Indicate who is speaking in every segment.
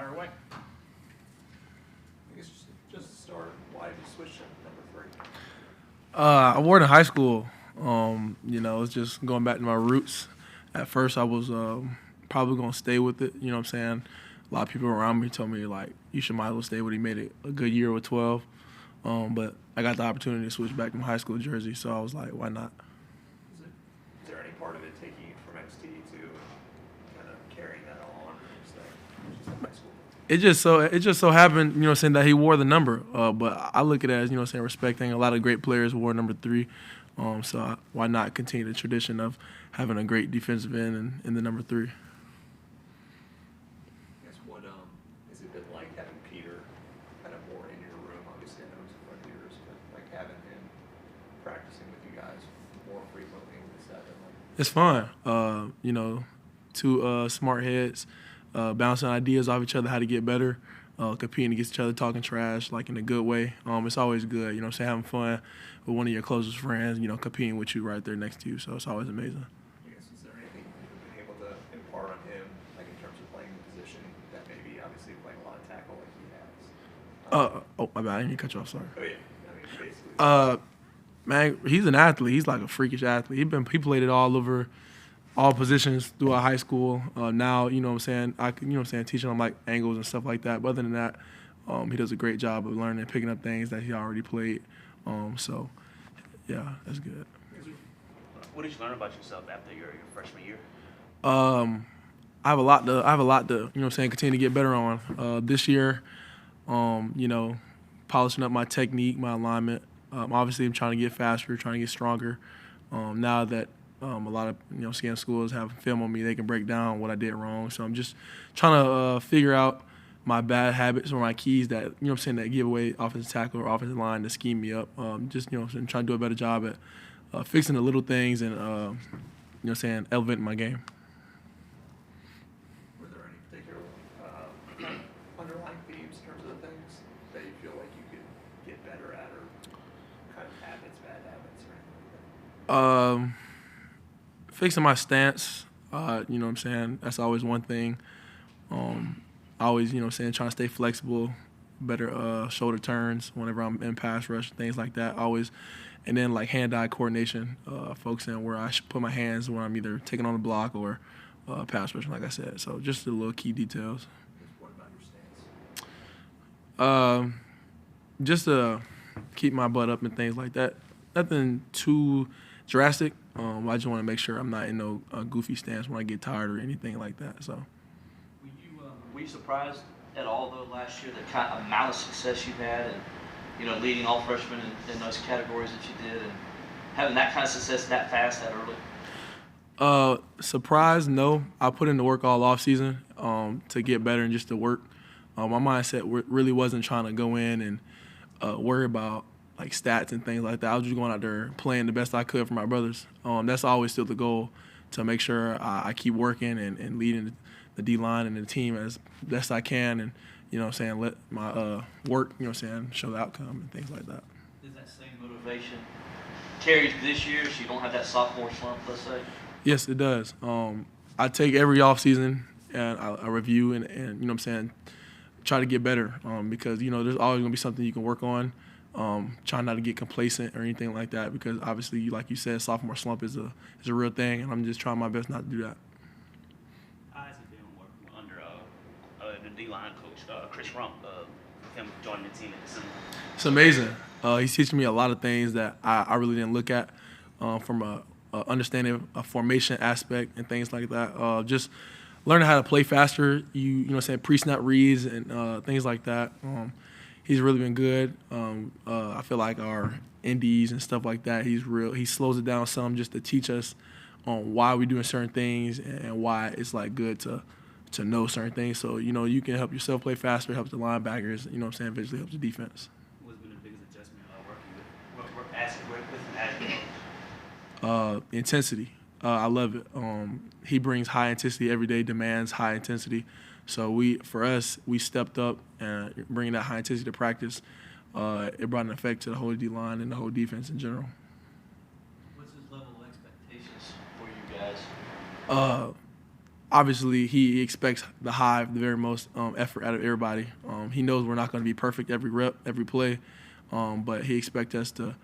Speaker 1: Fire away.
Speaker 2: I guess just to start, why did you switch to number 3?
Speaker 3: I wore it in high school. It's just going back to my roots. At first, I was probably going to stay with it. You know what I'm saying? A lot of people around me told me, like, you should might as well stay with it. He made it a good year with 12. But I got the opportunity to switch back to my high school jersey, so I was like, why not?
Speaker 2: Is there any part of it taking you from XT to kind of carrying that on, or just high school?
Speaker 3: It just so happened, saying that he wore the number. But I look at it as, saying respecting a lot of great players wore number 3. So why not continue the tradition of having a great defensive end in the number 3?
Speaker 2: I guess what has it been like having Peter kind of more in your room? Obviously, I know he's a friend of yours, but like having him practicing with you guys more frequently, what's that been like?
Speaker 3: It's fun. Two smart heads bouncing ideas off each other, how to get better, competing against each other, talking trash, like in a good way. It's always good, having fun with one of your closest friends, competing with you right there next to you. So it's always amazing.
Speaker 2: I guess, is there anything you've been able to impart on him, like in terms of playing the position that maybe obviously playing a lot of tackle like he has?
Speaker 3: My bad. I didn't catch you off. Sorry.
Speaker 2: Oh, yeah. I mean, basically.
Speaker 3: Man, he's an athlete. He's like a freakish athlete. He played it all over, all positions throughout high school. Now, teaching him like angles and stuff like that. But other than that, he does a great job of learning and picking up things that he already played. So, yeah, that's good.
Speaker 1: What did you learn about yourself after your freshman year?
Speaker 3: I have a lot to continue to get better on. This year, polishing up my technique, my alignment. Obviously, I'm trying to get faster, trying to get stronger. Now that a lot of scan schools have film on me, they can break down what I did wrong. So I'm just trying to figure out my bad habits or my keys that that give away offensive tackle or offensive line to scheme me up. I'm trying to do a better job at fixing the little things and elevating my game.
Speaker 2: Were there any particular underlying themes in terms of the things that you feel like you could get better at, or kind of habits, bad habits, or anything like that?
Speaker 3: Fixing my stance, that's always one thing. Always, trying to stay flexible, better shoulder turns whenever I'm in pass rush, things like that. Always, and then like hand-eye coordination, focusing where I should put my hands when I'm either taking on the block or pass rushing, like I said. So just the little key details.
Speaker 2: What about your stance?
Speaker 3: Just to keep my butt up and things like that. Nothing too drastic. I just want to make sure I'm not in no goofy stance when I get tired or anything like that. So.
Speaker 4: Were you surprised at all, though, last year, the kind of amount of success you had and, leading all freshmen in those categories that you did and having that kind of success that fast, that early?
Speaker 3: Surprised, no. I put in the work all off season to get better and just to work. My mindset really wasn't trying to go in and worry about like stats and things like that. I was just going out there playing the best I could for my brothers. That's always still the goal, to make sure I keep working and leading the D-line and the team as best I can, and let my work, show the outcome and things like that.
Speaker 4: Does that same motivation carry this year, so you don't have that sophomore slump, let's say?
Speaker 3: Yes, it does. I take every off season and I review and try to get better, because there's always gonna be something you can work on. Try not to get complacent or anything like that, because obviously, like you said, sophomore slump is a real thing, and I'm just trying my best not to do that.
Speaker 1: How has it been working under the D-line coach, Coach Rumph, him joining the team at December?
Speaker 3: It's amazing. He's teaching me a lot of things that I really didn't look at from a understanding a formation aspect and things like that. Just learning how to play faster, pre-snap reads and things like that. He's really been good. I feel like our NDs and stuff like that, he slows it down some just to teach us on why we're doing certain things and why it's like good to know certain things. So, you can help yourself play faster, help the linebackers, eventually helps the defense.
Speaker 1: What's been the biggest adjustment working with
Speaker 3: Intensity. I love it. He brings high intensity every day, demands high intensity. So we stepped up and bringing that high intensity to practice. It brought an effect to the whole D line and the whole defense in general.
Speaker 4: What's his level of expectations for you guys?
Speaker 3: obviously he expects the very most effort out of everybody. He knows we're not going to be perfect every rep, every play, but he expects us to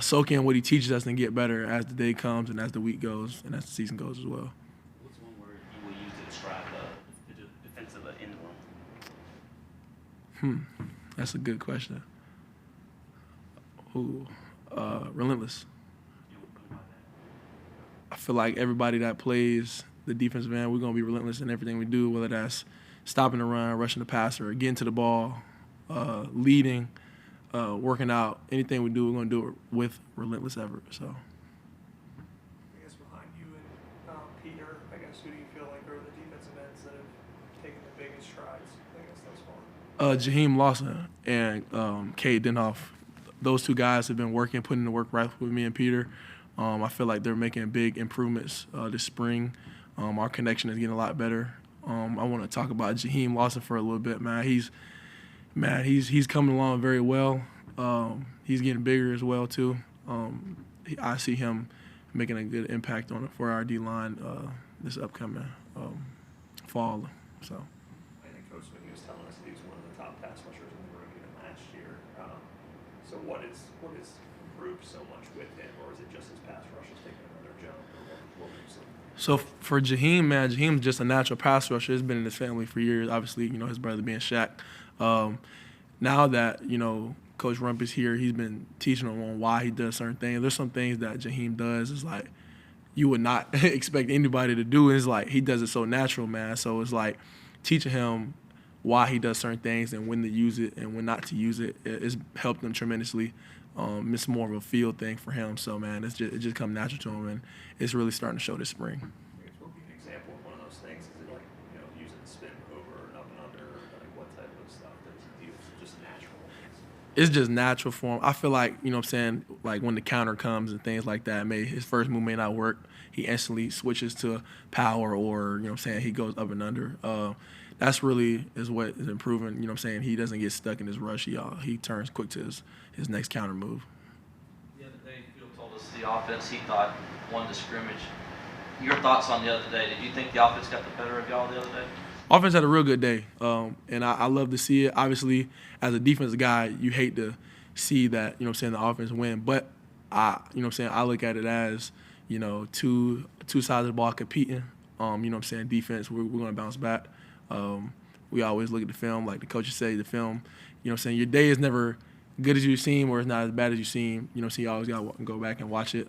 Speaker 3: soak in what he teaches us and get better as the day comes and as the week goes and as the season goes as well.
Speaker 1: What's one word you will use to describe the defensive end room?
Speaker 3: That's a good question. Relentless. I feel like everybody that plays the defensive end, we're going to be relentless in everything we do, whether that's stopping the run, rushing the passer, getting to the ball, leading, working out. Anything we do, we're going to do it with relentless effort. So,
Speaker 2: I guess behind you and Peter, I guess who do you feel like are the defensive ends that have taken the biggest strides, I guess, thus far?
Speaker 3: Jaheim Lawson and Cade Denhoff, those two guys have been putting in the work right with me and Peter. I feel like they're making big improvements this spring. Our connection is getting a lot better. I want to talk about Jaheim Lawson for a little bit, man. He's coming along very well. He's getting bigger as well too. I see him making a good impact for our D line this upcoming fall. So.
Speaker 2: I think Coach Rumph was telling us that he was one of the top pass rushers in the room even last year. So what is improved so much with him, or is it just his pass rush is taking another jump, or what would you say?
Speaker 3: So for Jaheim, man, Jaheim's just a natural pass rusher. He's been in his family for years. Obviously, his brother being Shaq. Now that, Coach Rumph is here, he's been teaching him on why he does certain things. There's some things that Jaheim does is like you would not expect anybody to do. It's like he does it so natural, man. So it's like teaching him why he does certain things and when to use it and when not to use it. It's helped him tremendously. It's more of a field thing for him. So, man, it just comes natural to him, and it's really starting to show this spring.
Speaker 2: I guess what would be an example of one of those things? Is it like, using the spin over and up and under, or like what type of stuff does he do? Is it just natural?
Speaker 3: It's just natural for him. I feel like, like when the counter comes and things like that, his first move may not work. He instantly switches to power or, he goes up and under. That's really is what is improving. He doesn't get stuck in his rush. He turns quick to his next counter move.
Speaker 4: The other day, Phil told us the offense he thought won the scrimmage. Your thoughts on the other day? Did you think the offense got the better of y'all the other day?
Speaker 3: Offense had a real good day, and I love to see it. Obviously, as a defensive guy, you hate to see that, the offense win. But I look at it as, two sides of the ball competing. Defense, we're going to bounce back. We always look at the film, like the coaches say, the film, your day is never good as you seem or it's not as bad as you seem. So you always got to go back and watch it.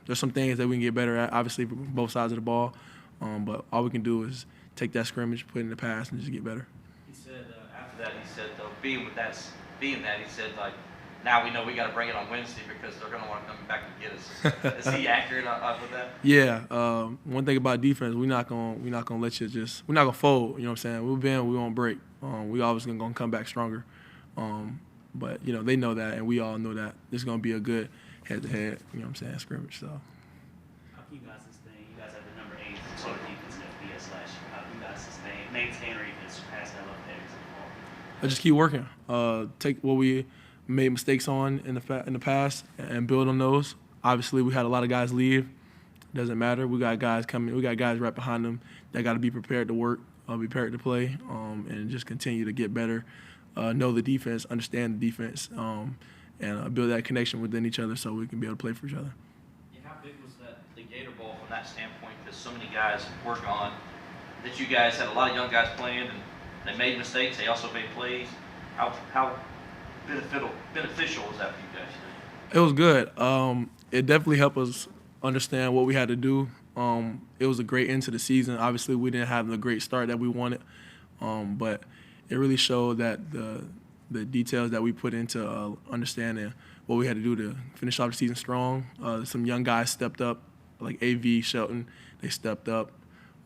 Speaker 3: There's some things that we can get better at, obviously, from both sides of the ball. But all we can do is take that scrimmage, put it in the pass, and just get better.
Speaker 4: He said after that, though, being that, he said, like, now we know we got to bring it on Wednesday because they're going to want to come back and get us. Is he accurate with that?
Speaker 3: Yeah. One thing about defense, we're not gonna let you we're not gonna fold. We won't break. We always gonna come back stronger. But they know that, and we all know that this is gonna be a good head-to-head. Scrimmage. So.
Speaker 1: How can you guys sustain? You guys have the number 8 total defense in FBS last year. How can you guys maintain, or even surpass that level heading to the fall?
Speaker 3: I just keep working. Take what we made mistakes on in the past and build on those. Obviously, we had a lot of guys leave. Doesn't matter. We got guys coming. We got guys right behind them that got to be prepared to work, be prepared to play, and just continue to get better. Know the defense, understand the defense, and build that connection within each other so we can be able to play for each other.
Speaker 4: Yeah, how big was the Gator Bowl from that standpoint? Because so many guys work on that. You guys had a lot of young guys playing, and they made mistakes. They also made plays. How beneficial was that for you guys?
Speaker 3: It was good. It definitely helped us understand what we had to do. It was a great end to the season. Obviously, we didn't have the great start that we wanted, but it really showed that the details that we put into understanding what we had to do to finish off the season strong. Some young guys stepped up, like A.V. Shelton. They stepped up,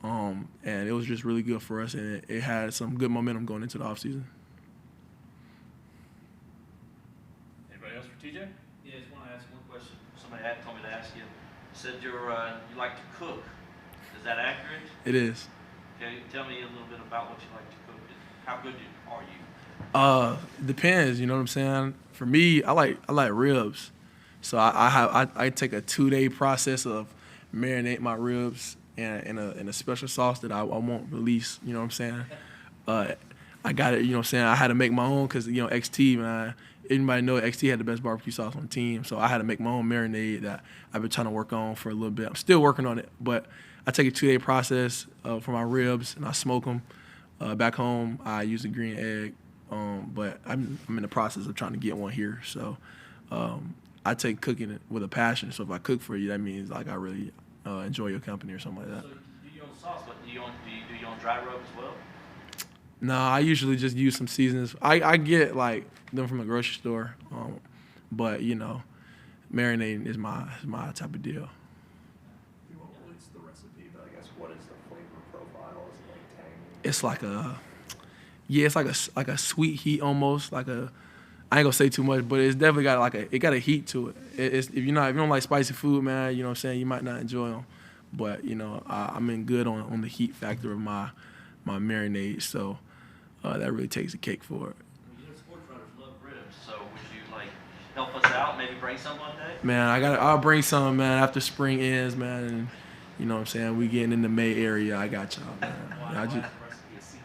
Speaker 3: and it was just really good for us, and it had some good momentum going into the offseason.
Speaker 1: TJ?
Speaker 4: Yeah, I just want to ask one question. Somebody had told me to ask you. Said you like to cook. Is that accurate?
Speaker 3: It is.
Speaker 4: Okay, tell me a little bit about what you like to cook. How good are you?
Speaker 3: Depends. You know what I'm saying? For me, I like ribs. So I take a 2-day process of marinate my ribs and a special sauce that I won't release. You know what I'm saying? I got it. You know what I'm saying? I had to make my own because XT, man. Everybody know XT had the best barbecue sauce on the team, so I had to make my own marinade that I've been trying to work on for a little bit. I'm still working on it, but I take a 2-day process for my ribs and I smoke them. Back home, I use a green egg, but I'm in the process of trying to get one here. So I take cooking it with a passion. So if I cook for you, that means like I really enjoy your company or something like that.
Speaker 4: So you do your own sauce, but do you do your own dry rub as well?
Speaker 3: No, I usually just use some seasonings. I get like them from a grocery store, but marinating is my type of deal.
Speaker 2: You won't release the recipe, but I guess what is the flavor profile? Is it like tangy?
Speaker 3: It's like a sweet heat almost. I ain't gonna say too much, but it's definitely got it got a heat to it. If you don't like spicy food, man, you know what I'm saying, you might not enjoy them. But I'm in good on the heat factor of my marinade, so that really takes the cake for it.
Speaker 4: Sports writers love ribs, so would you help us out? Maybe bring some one day.
Speaker 3: Man, I'll bring some, man, after spring ends, man, and you know what I'm saying, we getting in the May area. I got y'all, man.
Speaker 1: Why is the recipe a secret?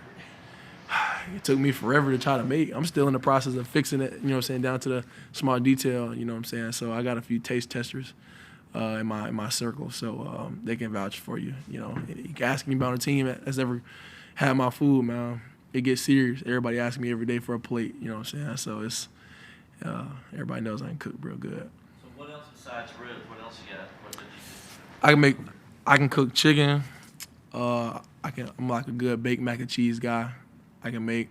Speaker 3: It took me forever to try to make. I'm still in the process of fixing it, you know what I'm saying, down to the small detail, you know what I'm saying. So I got a few taste testers in my circle, so they can vouch for you. You can ask me about a team that's ever had my food, man. It gets serious. Everybody asks me every day for a plate, you know what I'm saying. So it's everybody knows I can cook real good.
Speaker 4: So what else besides ribs? What else you got? What did you do?
Speaker 3: I can cook chicken. I'm like a good baked mac and cheese guy. I can make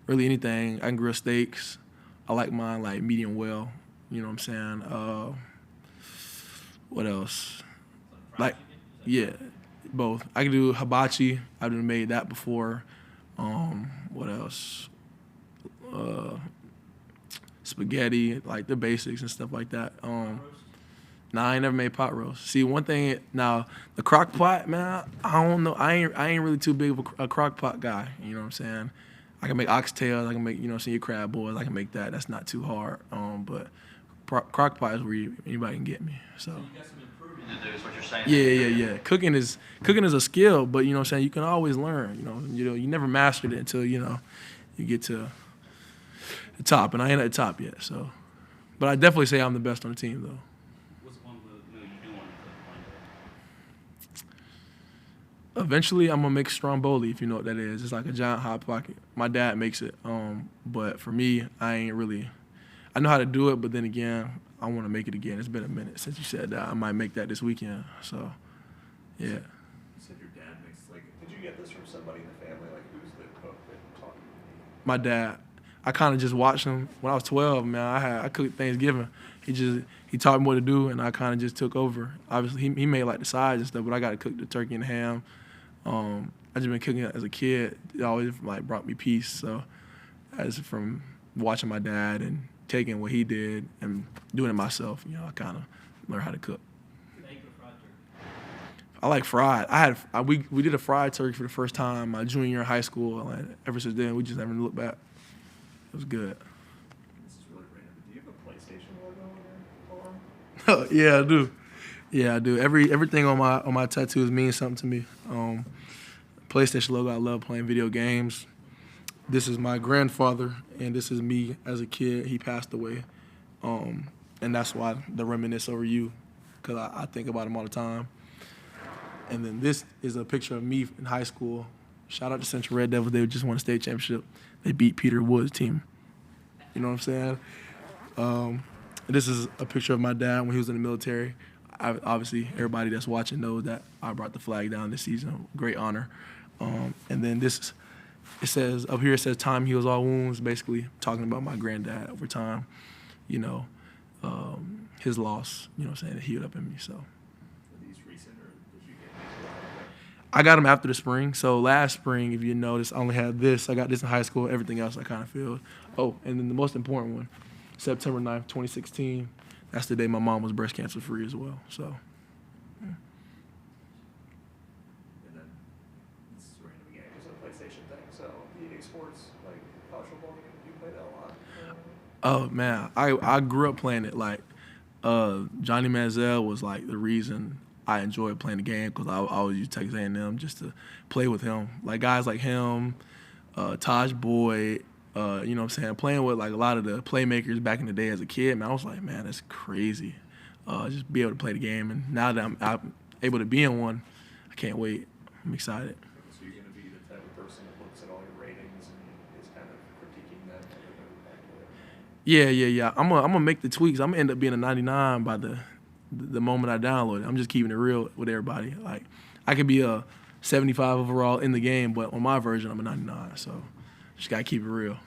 Speaker 3: really anything. I can grill steaks. I like mine like medium well. You know what I'm saying? What else? Like, yeah, both. I can do hibachi. I've made that before. What else? Spaghetti, like the basics and stuff like that. Nah, I ain't never made pot roast. See, one thing now, the crock pot, man, I don't know. I ain't really too big of a crock pot guy. You know what I'm saying? I can make oxtails. I can make your crab boils. I can make that. That's not too hard. But crock pot is where anybody can get me. So.
Speaker 4: You got some improving to do, is what you're saying.
Speaker 3: Yeah. Cooking is a skill, but you know what I'm saying, you can always learn. You never mastered it until you get to the top, and I ain't at the top yet. So, but I definitely say I'm the best on the team though.
Speaker 1: What's one meal you do want to cook one day?
Speaker 3: Eventually, I'm gonna make stromboli, if you know what that is. It's like a giant hot pocket. My dad makes it, but for me, I know how to do it, but then again, I want to make it again. It's been a minute since you said that. I might make that this weekend. So, yeah.
Speaker 2: You said your dad makes did you get this from somebody in the family? Like, who's the cook that taught you?
Speaker 3: My dad. I kind of just watched him when I was 12. Man, I cooked Thanksgiving. He taught me what to do, and I kind of just took over. Obviously, he made like the sides and stuff, but I got to cook the turkey and ham. I just been cooking as a kid. It always brought me peace. So, as from watching my dad and taking what he did and doing it myself, I kind of learned how to cook. I like fried. We did a fried turkey for the first time my junior year in high school, and ever since then we just never looked back. It was good.
Speaker 2: This is really random. Do you have a PlayStation logo on your arm?
Speaker 3: Yeah, I do. Yeah, I do. Everything on my tattoos means something to me. PlayStation logo. I love playing video games. This is my grandfather, and this is me as a kid. He passed away, and that's why the reminisce over you, because I think about him all the time. And then this is a picture of me in high school. Shout out to Central Red Devils. They just won a state championship. They beat Peter Wood's team. You know what I'm saying? This is a picture of my dad when he was in the military. Obviously, everybody that's watching knows that I brought the flag down this season. Great honor. And then it says time heals all wounds, basically talking about my granddad over time. His loss, you know what I'm saying, it healed up in me. So. I got them after the spring. So last spring, if you notice, I only had this. I got this in high school. Everything else I kind of filled. Oh, and then the most important one, September 9th, 2016. That's the day my mom was breast cancer free as well. So. Yeah.
Speaker 2: And then this is a random game. It's a PlayStation thing. So EA Sports, like college football game, do you play that a lot?
Speaker 3: Oh man, I grew up playing it. Like Johnny Manziel was like the reason I enjoyed playing the game because I always use Texas A&M just to play with him. Like guys like him, Taj Boyd, you know what I'm saying, playing with like a lot of the playmakers back in the day as a kid, man, I was like, man, that's crazy. Just be able to play the game. And now that I'm able to be in one, I can't wait. I'm excited.
Speaker 2: So you're going to be the type of person that looks at all your ratings and is kind of critiquing them and everything back to
Speaker 3: Yeah. I'm gonna make the tweaks. I'm gonna end up being a 99 by the moment I download it. I'm just keeping it real with everybody. Like I could be a 75 overall in the game, but on my version I'm a 99. So just gotta keep it real.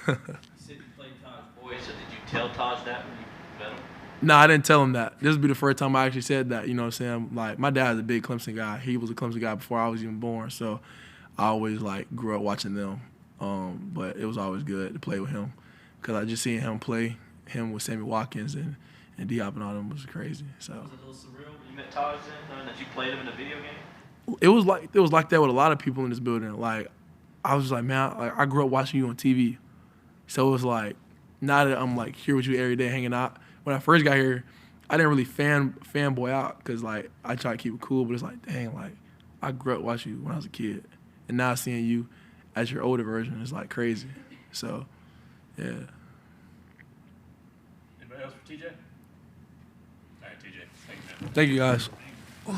Speaker 4: You said you played Taj Boyd, so did you tell Taj that when you met him?
Speaker 3: No, I didn't tell him that. This would be the first time I actually said that. You know what I'm saying? Like my dad's a big Clemson guy. He was a Clemson guy before I was even born. So I always like grew up watching them. But it was always good to play with him because I just seen him play him with Sammy Watkins and Diop and all them was crazy. So
Speaker 4: Was it a little surreal when you met Taj then, knowing that you played him in a video game?
Speaker 3: it was like that with a lot of people in this building. Like I was like, man, I grew up watching you on TV. So it was like now that I'm like here with you every day hanging out. When I first got here, I didn't really fanboy out because like I try to keep it cool, but it's like, dang, like I grew up watching you when I was a kid, and now seeing you as your older version is like crazy. So, yeah.
Speaker 5: Anybody else for TJ? All right, TJ. Thank you, man.
Speaker 3: Thank you guys.